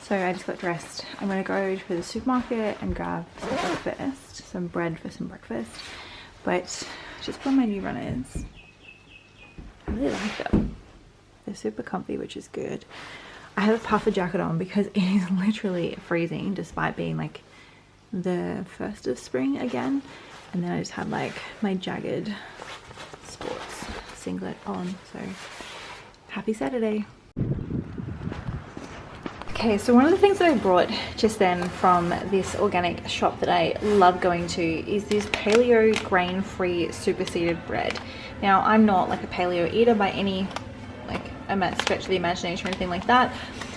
So I just got dressed. I'm gonna go to the supermarket and grab some breakfast, some bread for some breakfast. But just put on my new runners. I really like them. They're super comfy, which is good. I have a puffer jacket on because it is literally freezing despite being like the 1st of spring again. And then I just had like my jagged sports singlet on. So happy Saturday. Okay, so one of the things that I brought just then from this organic shop that I love going to is this paleo grain-free superseded bread. Now, I'm not like a paleo eater by any like stretch of the imagination or anything like that,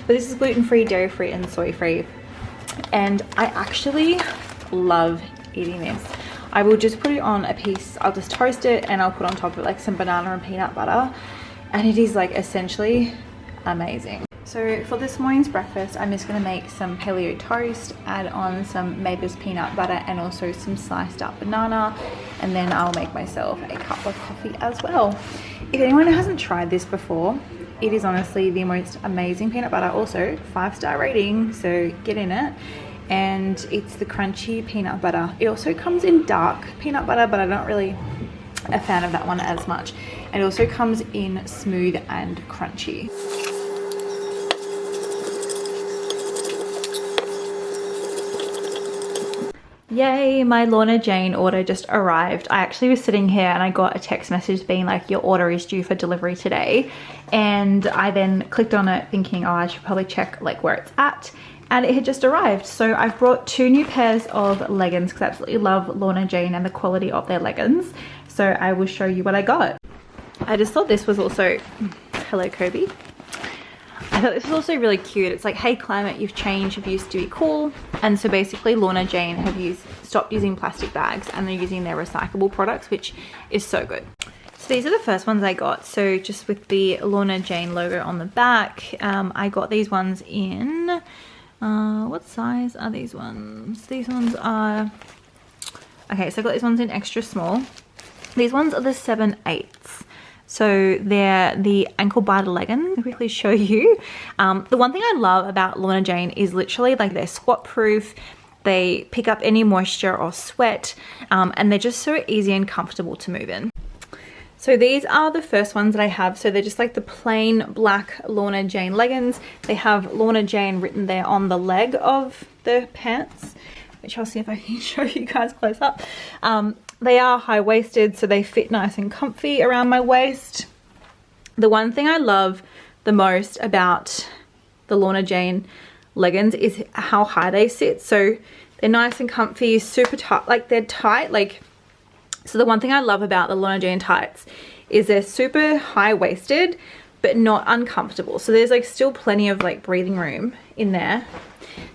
but this is gluten-free, dairy-free, and soy-free, and I actually love eating this. I will just put it on a piece, I'll just toast it, and I'll put on top of it like some banana and peanut butter, and it is like essentially amazing. So for this morning's breakfast, I'm just going to make some paleo toast, add on some Mavis peanut butter and also some sliced up banana, and then I'll make myself a cup of coffee as well. If anyone hasn't tried this before, it is honestly the most amazing peanut butter. Also 5-star rating, so get in it. And it's the crunchy peanut butter. It also comes in dark peanut butter, but I'm not really a fan of that one as much. It also comes in smooth and crunchy. Yay, my Lorna Jane order just arrived. I actually was sitting here and I got a text message being like, your order is due for delivery today. And I then clicked on it thinking, oh, I should probably check like where it's at. And it had just arrived. So I've brought 2 new pairs of leggings because I absolutely love Lorna Jane and the quality of their leggings. So I will show you what I got. I just thought this was also, hello Kobe. I thought this was also really cute. It's like, hey climate, you've changed, you've used to be cool. And so basically Lorna Jane have stopped using plastic bags and they're using their recyclable products, which is so good. So these are the first ones I got. So just with the Lorna Jane logo on the back, I got these ones in, what size are these ones? These ones are, okay, so I got these ones in extra small. These ones are the 7/8. So they're the ankle biter leggings. I'll quickly show you. The one thing I love about Lorna Jane is literally like they're squat proof. They pick up any moisture or sweat, and they're just so easy and comfortable to move in. So these are the first ones that I have. So they're just like the plain black Lorna Jane leggings. They have Lorna Jane written there on the leg of the pants, which I'll see if I can show you guys close up. They are high-waisted, so they fit nice and comfy around my waist. The one thing I love the most about the Lorna Jane leggings is how high they sit. So they're nice and comfy, super tight, like they're tight. Like, so the one thing I love about the Lorna Jane tights is they're super high-waisted, but not uncomfortable. So there's like still plenty of like breathing room in there.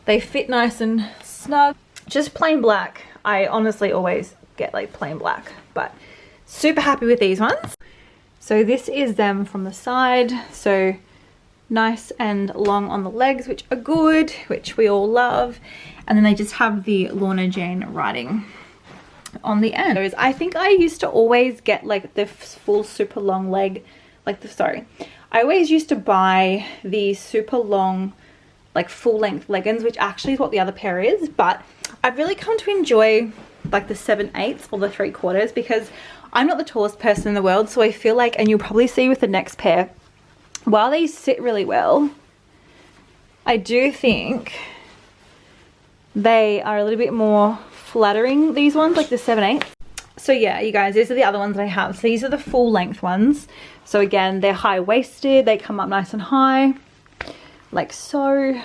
They fit nice and snug. Just plain black. I honestly always get like plain black, but super happy with these ones. So this is them from the side, so nice and long on the legs, which are good, which we all love. And then they just have the Lorna Jane writing on the end. I think I used to always get like the full super long leg, like the, I always used to buy the super long like full length leggings, which actually is what the other pair is, but I've really come to enjoy like the 7/8 or the 3/4 because I'm not the tallest person in the world. So I feel like, and you'll probably see with the next pair, while they sit really well, I do think they are a little bit more flattering, these ones, like the 7/8. So yeah, you guys, these are the other ones that I have. So these are the full length ones. So again, they're high-waisted, they come up nice and high, like so.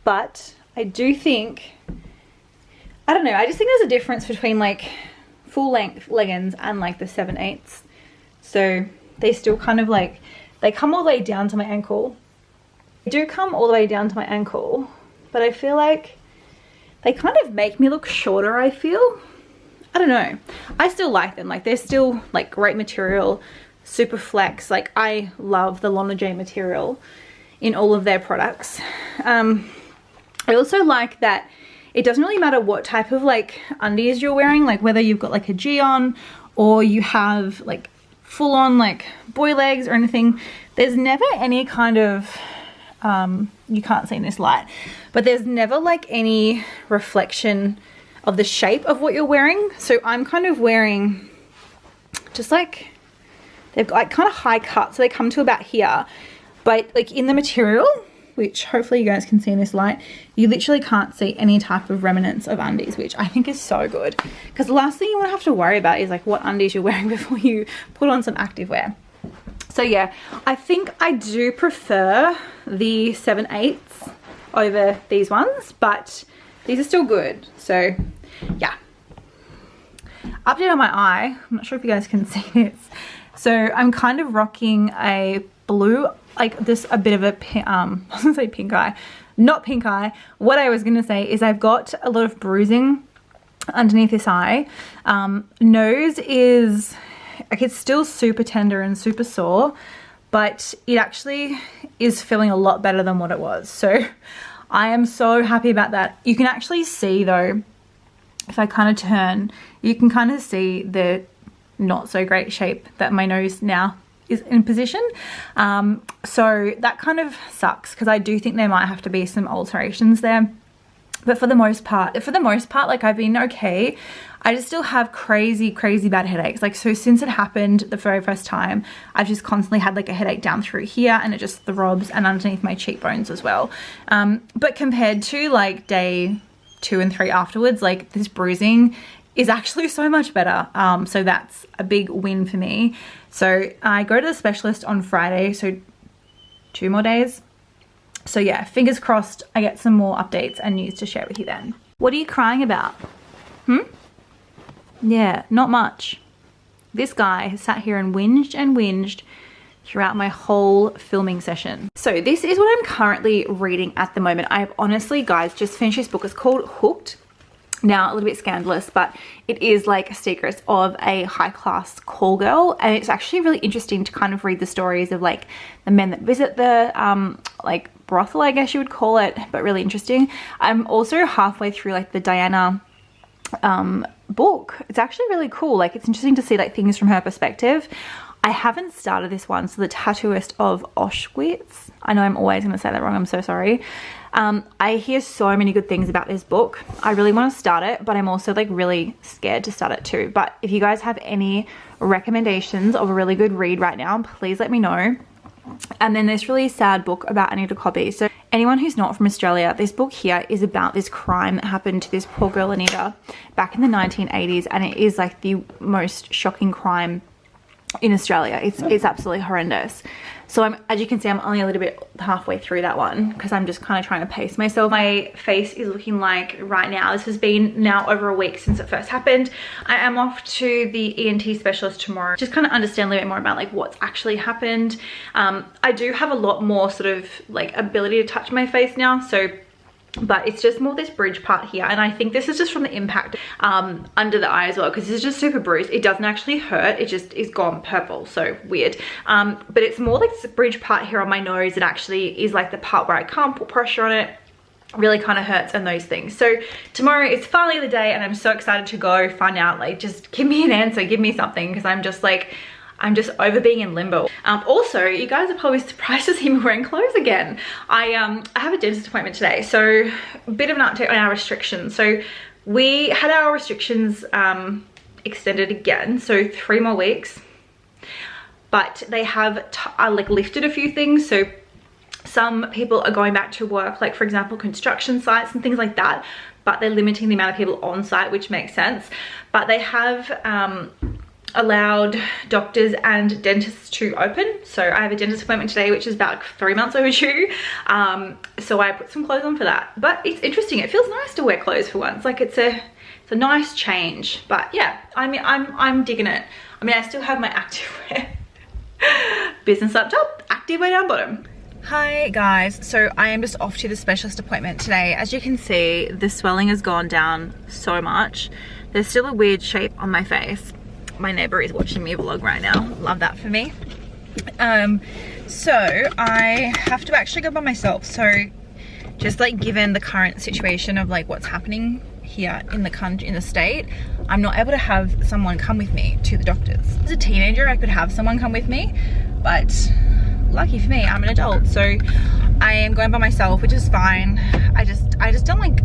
But I do think, I don't know, I just think there's a difference between like full length leggings and like the 7/8. So they still kind of like, they come all the way down to my ankle. They do come all the way down to my ankle, but I feel like they kind of make me look shorter, I feel. I don't know. I still like them. Like they're still like great material, super flex. Like I love the Lorna Jane material in all of their products. I also like that it doesn't really matter what type of like undies you're wearing, like whether you've got like a G on or you have like full on like boy legs or anything. There's never any kind of you can't see in this light, but there's never like any reflection of the shape of what you're wearing. So I'm kind of wearing just like, they've got like kind of high cut, so they come to about here, but like in the material, which hopefully you guys can see in this light, you literally can't see any type of remnants of undies, which I think is so good, because the last thing you want to have to worry about is like what undies you're wearing before you put on some activewear. So yeah, I think I do prefer the 7/8 over these ones, but these are still good. So yeah. Update on my eye. I'm not sure if you guys can see this. So I'm kind of rocking a blue, like this, a bit of a, I was gonna say pink eye, not pink eye. What I was gonna say is I've got a lot of bruising underneath this eye. Nose is, like, it's still super tender and super sore, but it actually is feeling a lot better than what it was. So I am so happy about that. You can actually see though, if I kind of turn, you can kind of see the not so great shape that my nose now is in position. So that kind of sucks, because I do think there might have to be some alterations there. But for the most part, like, I've been okay. I just still have crazy bad headaches. Like, so since it happened the very first time, I've just constantly had like a headache down through here, and it just throbs, and underneath my cheekbones as well. But compared to like day 2 and 3 afterwards, like, this bruising is actually so much better. So that's a big win for me. So I go to the specialist on Friday, so 2 more days. So yeah, fingers crossed I get some more updates and news to share with you then. What are you crying about? Yeah, not much. This guy has sat here and whinged throughout my whole filming session. So this is what I'm currently reading at the moment. I've honestly, guys, just finished this book. It's called Hooked. Now, a little bit scandalous, but it is like secrets of a high-class call girl, and it's actually really interesting to kind of read the stories of like the men that visit the like brothel, I guess you would call it, but really interesting. I'm also halfway through like the Diana book. It's actually really cool. Like, it's interesting to see like things from her perspective. I haven't started this one, so the Tattooist of Auschwitz. I know I'm always going to say that wrong. I'm so sorry. I hear so many good things about this book. I really want to start it, but I'm also like really scared to start it too. But if you guys have any recommendations of a really good read right now, please let me know. And then this really sad book about Anita Cobby. So anyone who's not from Australia, this book here is about this crime that happened to this poor girl Anita back in the 1980s, and it is like the most shocking crime in Australia. It's absolutely horrendous. So as you can see, I'm only a little bit halfway through that one, because I'm just kind of trying to pace myself. My face is looking like right now, this has been now over a week since it first happened. I am off to the ENT Specialist tomorrow, just kind of understand a little bit more about like what's actually happened. I do have a lot more sort of like ability to touch my face now, so but it's just more this bridge part here, and I think this is just from the impact under the eye as well, because this is just super bruised. It doesn't actually hurt, it just is gone purple, so weird. But it's more like this bridge part here on my nose that actually is like the part where I can't put pressure on it. Really kind of hurts and those things. So tomorrow is finally the day, and I'm so excited to go find out. Like, just give me an answer, give me something, because I'm just over being in limbo. Also, you guys are probably surprised to see me wearing clothes again. I have a dentist appointment today, so a bit of an update on our restrictions. So we had our restrictions extended again, so 3 more weeks, but they have like lifted a few things. So some people are going back to work, like for example construction sites and things like that, but they're limiting the amount of people on site, which makes sense. But they have allowed doctors and dentists to open. So I have a dentist appointment today, which is about 3 months overdue. So I put some clothes on for that. But it's interesting, it feels nice to wear clothes for once. Like, it's a nice change. But yeah, I mean, I'm digging it. I mean, I still have my activewear business up top, activewear down bottom. Hi guys, so I am just off to the specialist appointment today. As you can see, the swelling has gone down so much. There's still a weird shape on my face. My neighbor is watching me vlog right now. Love that for me. So I have to actually go by myself. So just like given the current situation of like what's happening here in the country, in the state, I'm not able to have someone come with me to the doctors. As a teenager, I could have someone come with me, but lucky for me, I'm an adult. So I am going by myself, which is fine. I just don't like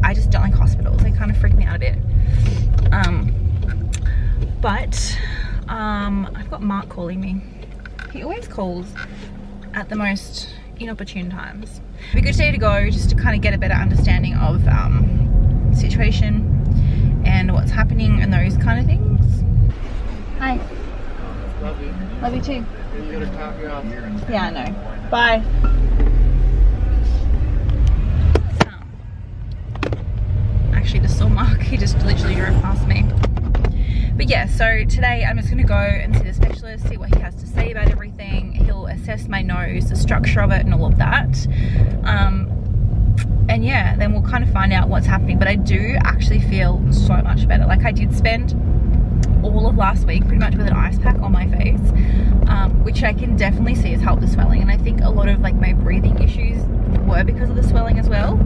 hospitals. They kind of freak me out a bit. But I've got Mark calling me. He always calls at the most inopportune times. It'd be a good day to go just to kind of get a better understanding of situation and what's happening and those kind of things. Hi. Love you. Love you too. You gotta top you off here. Yeah, I know. Bye. Actually just saw Mark. He just literally drove past me. But yeah, so today I'm just going to go and see the specialist, see what he has to say about everything. He'll assess my nose, the structure of it and all of that. And yeah, then we'll kind of find out what's happening. But I do actually feel so much better. Like I did spend all of last week pretty much with an ice pack on my face, which I can definitely see has helped the swelling. And I think a lot of like my breathing issues were because of the swelling as well.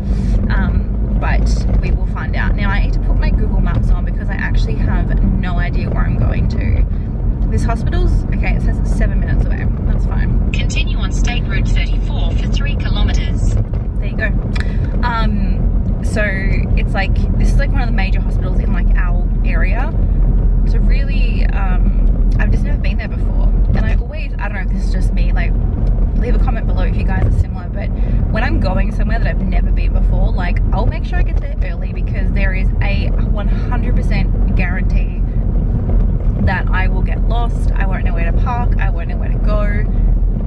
But we will find out. Now I need to put my Google Maps on because I actually have no idea where I'm going to. This hospital's, okay, it says it's 7 minutes away. That's fine. Continue on State Road 34 for 3 kilometers. There you go. So it's like, this is like one of the major hospitals in like our area. So really, I've just never been there before. And I don't know if this is just me, like, leave a comment below if you guys are similar, but when I'm going somewhere that I've never been before, like I'll make sure I get there early because there is a 100% guarantee that I will get lost. I won't know where to park, I won't know where to go.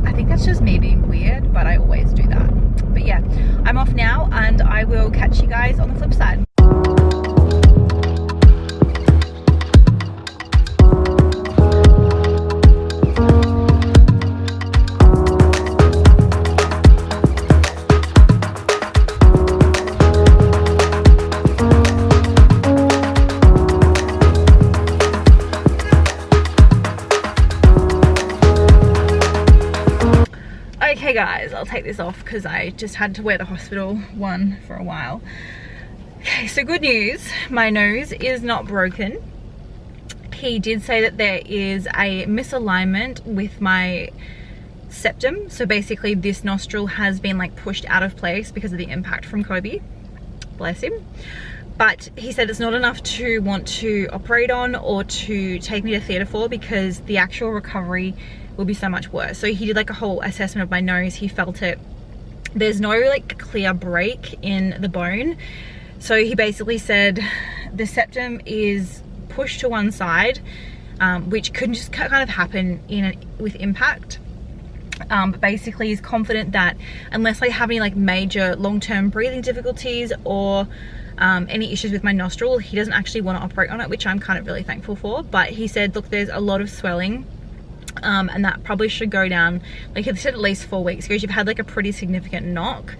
I think that's just me being weird, but I always do that. But yeah, I'm off now and I will catch you guys on the flip side. Okay guys, I'll take this off because I just had to wear the hospital one for a while. Okay, so good news, my nose is not broken. He did say that there is a misalignment with my septum. So basically this nostril has been like pushed out of place because of the impact from Kobe. Bless him. But he said it's not enough to want to operate on or to take me to theatre for because the actual recovery will be so much worse. So he did like a whole assessment of my nose. He felt it. There's no like clear break in the bone. So he basically said the septum is pushed to one side, which could just kind of happen with impact. But basically he's confident that unless I have any like major long-term breathing difficulties or any issues with my nostril, he doesn't actually want to operate on it, which I'm kind of really thankful for. But he said, look, there's a lot of swelling. And that probably should go down, like he said, at least 4 weeks because you've had like a pretty significant knock.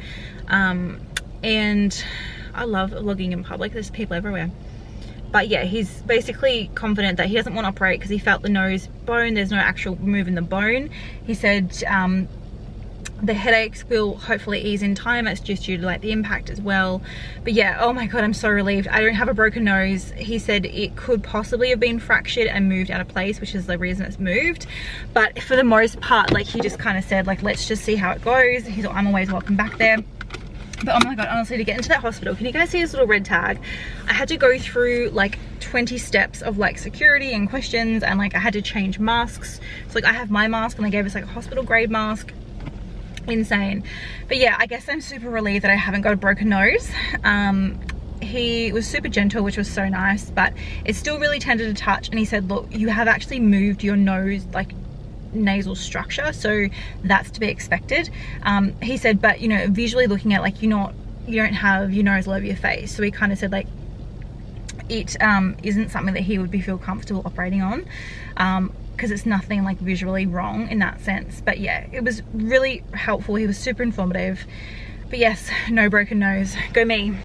And I love vlogging in public, there's people everywhere. But yeah, he's basically confident that he doesn't want to operate because he felt the nose bone, there's no actual move in the bone. He said the headaches will hopefully ease in time. It's just due to like the impact as well. But yeah, oh my god, I'm so relieved. I don't have a broken nose. He said it could possibly have been fractured and moved out of place, which is the reason it's moved. But for the most part, like he just kind of said, like, let's just see how it goes. He's like, I'm always welcome back there. But oh my god, honestly, to get into that hospital, can you guys see this little red tag? I had to go through like 20 steps of like security and questions, and like I had to change masks. So like I have my mask and they gave us like a hospital grade mask. Insane. But yeah, I guess I'm super relieved that I haven't got a broken nose. He was super gentle, which was so nice, but it's still really tender to touch. And he said, look, you have actually moved your nose, like nasal structure, so that's to be expected. He said, but you know, visually looking at, like, you don't have your nose all over your face. So he kind of said like it isn't something that he would feel comfortable operating on, because it's nothing like visually wrong in that sense. But yeah, it was really helpful. He was super informative. But yes, no broken nose. Go me.